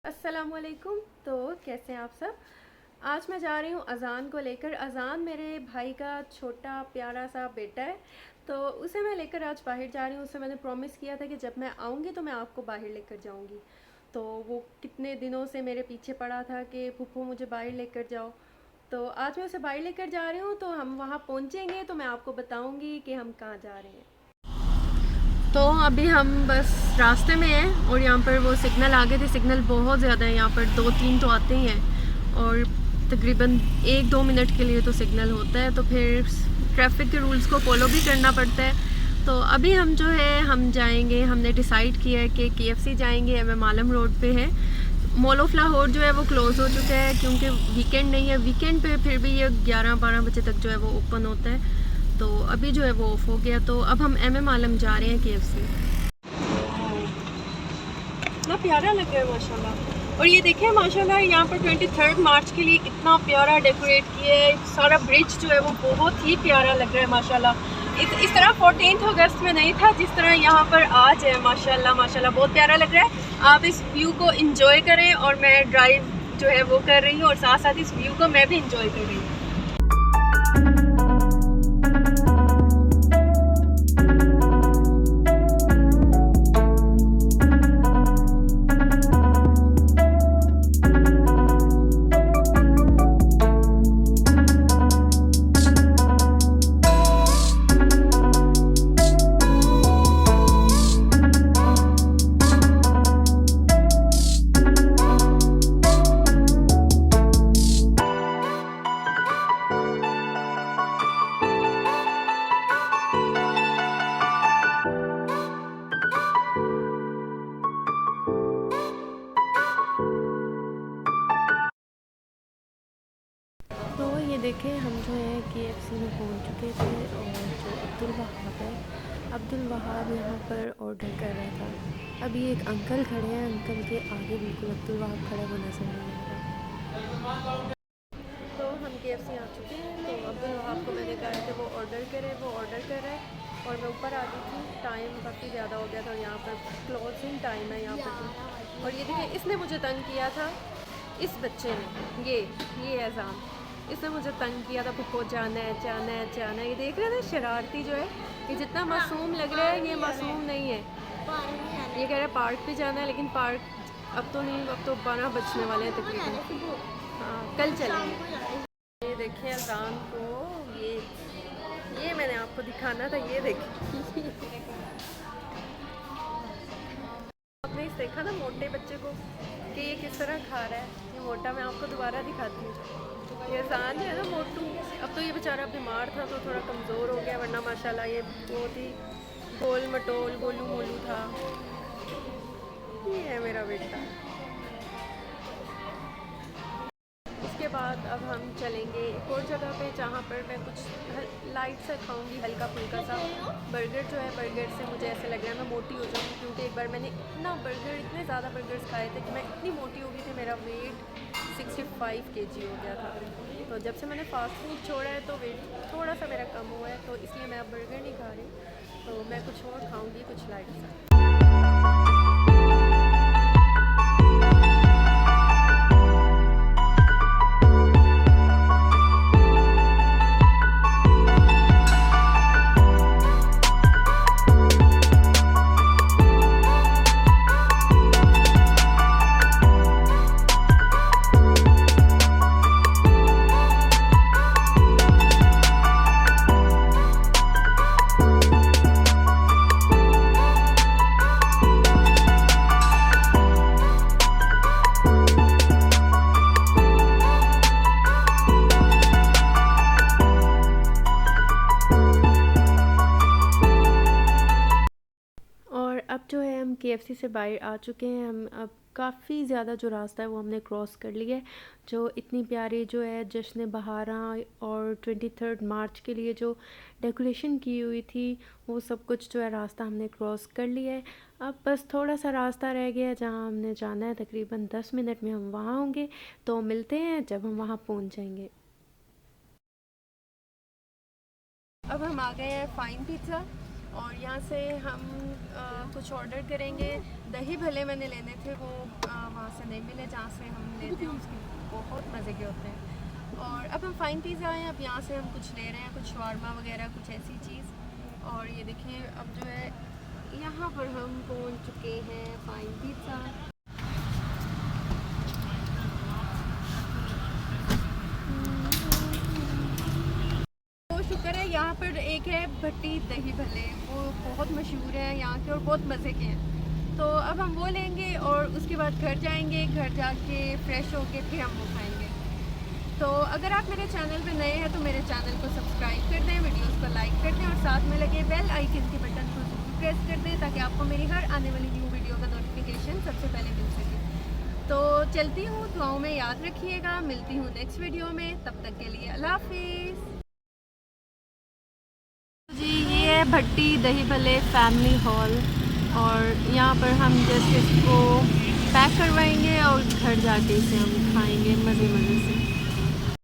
अस्सलामुअलैकुम। तो कैसे हैं आप सब। आज मैं जा रही हूँ अज़ान को लेकर। अज़ान मेरे भाई का छोटा प्यारा सा बेटा है, तो उसे मैं लेकर आज बाहर जा रही हूँ। उसे मैंने प्रॉमिस किया था कि जब मैं आऊँगी तो मैं आपको बाहर लेकर जाऊँगी। तो वो कितने दिनों से मेरे पीछे पड़ा था कि फूफू मुझे बाहर लेकर जाओ। तो आज मैं उसे बाहर लेकर जा रही हूँ, तो हम वहाँ पहुँचेंगे तो मैं आपको बताऊँगी कि हम कहाँ जा रहे हैं। तो अभी हम बस रास्ते में हैं और यहाँ पर वो सिग्नल आ गए थे। सिग्नल बहुत ज़्यादा है यहाँ पर, 2-3 तो आते ही हैं और तकरीबन 1-2 मिनट के लिए तो सिग्नल होता है, तो फिर ट्रैफिक के रूल्स को फॉलो भी करना पड़ता है। तो अभी हम जो है हम जाएंगे, हमने डिसाइड किया है कि KFC जाएंगे। एम आलम रोड पे है। मॉल ऑफ लाहौर जो है वो क्लोज़ हो चुका है क्योंकि वीकेंड नहीं है। वीकेंड पे फिर भी ये 11-12 बजे तक जो है वो ओपन होता है, तो अभी जो है वो ऑफ हो गया। तो अब हम एम आलम जा रहे हैं KFC। इतना प्यारा लग रहा है माशाल्लाह। और ये देखें माशाल्लाह, यहाँ पर 23 मार्च के लिए कितना प्यारा डेकोरेट किया है। सारा ब्रिज जो है वो बहुत ही प्यारा लग रहा है माशाल्लाह। इस तरह 14 अगस्त में नहीं था जिस तरह यहाँ पर आज है। माशाल्लाह माशाल्लाह बहुत प्यारा लग रहा है। आप इस व्यू को इंजॉय करें और मैं ड्राइव जो है वो कर रही हूँ और साथ साथ इस व्यू को मैं भी इंजॉय कर रही हूँ। तो ये देखें हम जो है KFC में पहुंच चुके थे और जो अब्दुल वहाब है, अब्दुल वहाब यहाँ पर ऑर्डर कर रहा था। अभी एक अंकल खड़े हैं, अंकल के आगे बिल्कुल अब्दुल वहाब खड़ा हुआ नजर नहीं आ रहा। तो हम KFC आ चुके हैं। तो अब्दुल वहाब को मैंने कहा कि वो ऑर्डर करे, वो ऑर्डर कर रहा है और मैं ऊपर आ गई थी। टाइम काफ़ी ज़्यादा हो गया था और यहाँ पर क्लोजिंग टाइम है यहाँ पर। और ये देखिए इसने मुझे तंग किया था, इस बच्चे ने, ये अज़ान, इसने मुझे तंग किया था। पुप्पो जाना है जाना है जाना है। ये देख रहे थे शरारती जो है, ये जितना मासूम लग रहा है ये मासूम नहीं है। ये कह रहा है पार्क भी जाना है, लेकिन पार्क अब तो नहीं, अब तो 12 बजने वाले हैं तकरीबन। हाँ कल चलेंगे। ये देखिए अज़ान को, ये मैंने आपको दिखाना था। ये देखिए आपने इस देखा ना मोटे बच्चे को कि ये किस तरह खा रहा है। ये मोटा, मैं आपको दोबारा दिखाती हूँ। ये अज़ान जो है ना मोटू, अब तो ये बेचारा बीमार था तो थोड़ा कमज़ोर हो गया, वरना माशाल्लाह ये बहुत ही गोल मटोल गोलू मोलू था। ये है मेरा बेटा। इसके बाद अब हम चलेंगे एक और जगह पे जहाँ पर मैं कुछ लाइट सा खाऊंगी, हल्का फुल्का सा। बर्गर जो है, बर्गर से मुझे ऐसे लग रहा है मैं मोटी हो जाऊँगी क्योंकि एक बार मैंने इतने ज़्यादा बर्गर्स खाए थे कि मैं इतनी मोटी हो गई थी। मेरा वेट 65 kg हो गया था। तो जब से मैंने फास्ट फूड छोड़ा है तो वेट थोड़ा सा मेरा कम हुआ है, तो इसलिए मैं अब बर्गर नहीं खा रही। तो मैं कुछ और खाऊँगी, कुछ लाइट सा। अब जो है हम KFC से बाहर आ चुके हैं। हम अब काफ़ी ज़्यादा जो रास्ता है वो हमने क्रॉस कर लिया है। जो इतनी प्यारी जो है जश्न बहारा और 23 मार्च के लिए जो डेकोरेशन की हुई थी वो सब कुछ जो है रास्ता हमने क्रॉस कर लिया है। अब बस थोड़ा सा रास्ता रह गया है जहाँ हमने जाना है। तकरीबन 10 मिनट में हम वहाँ होंगे, तो मिलते हैं जब हम वहाँ पहुँच जाएंगे। अब हम आ गए हैं फाइन पिज़्ज़ा और यहाँ से हम कुछ ऑर्डर करेंगे। दही भले मैंने लेने थे, वो वहाँ से नहीं मिले जहाँ से हम लेते हैं, उसके बहुत मज़े के होते हैं। और अब हम फ़ाइन पिज़्ज़ा आए हैं, अब यहाँ से हम कुछ ले रहे हैं, कुछ शवारमा वगैरह, कुछ ऐसी चीज़। और ये देखिए अब जो है यहाँ पर हम पहुँच चुके हैं फ़ाइन पिज़्ज़ा। शुक्र है यहाँ पर एक है भट्टी दही भल्ले, वो बहुत मशहूर है यहाँ के और बहुत मज़े के हैं। तो अब हम वो लेंगे और उसके बाद घर जाएंगे, घर जाके फ्रेश होके फिर हम वो खाएंगे। तो अगर आप मेरे चैनल पे नए हैं तो मेरे चैनल को सब्सक्राइब कर दें, वीडियोस को लाइक कर दें और साथ में लगे बेल आइकन के बटन को जरूर प्रेस कर दें ताकि आपको मेरी हर आने वाली न्यू वीडियो का नोटिफिकेशन सबसे पहले मिल सके। तो चलती हूँ, दुआओं में याद रखिएगा, मिलती हूँ नेक्स्ट वीडियो में, तब तक के लिए अल्लाह हाफिज़ जी। ये है भट्टी दही भल्ले फैमिली हॉल और यहाँ पर हम जस्ट इसको पैक करवाएंगे और घर जाके इसे हम खाएंगे मज़े मज़े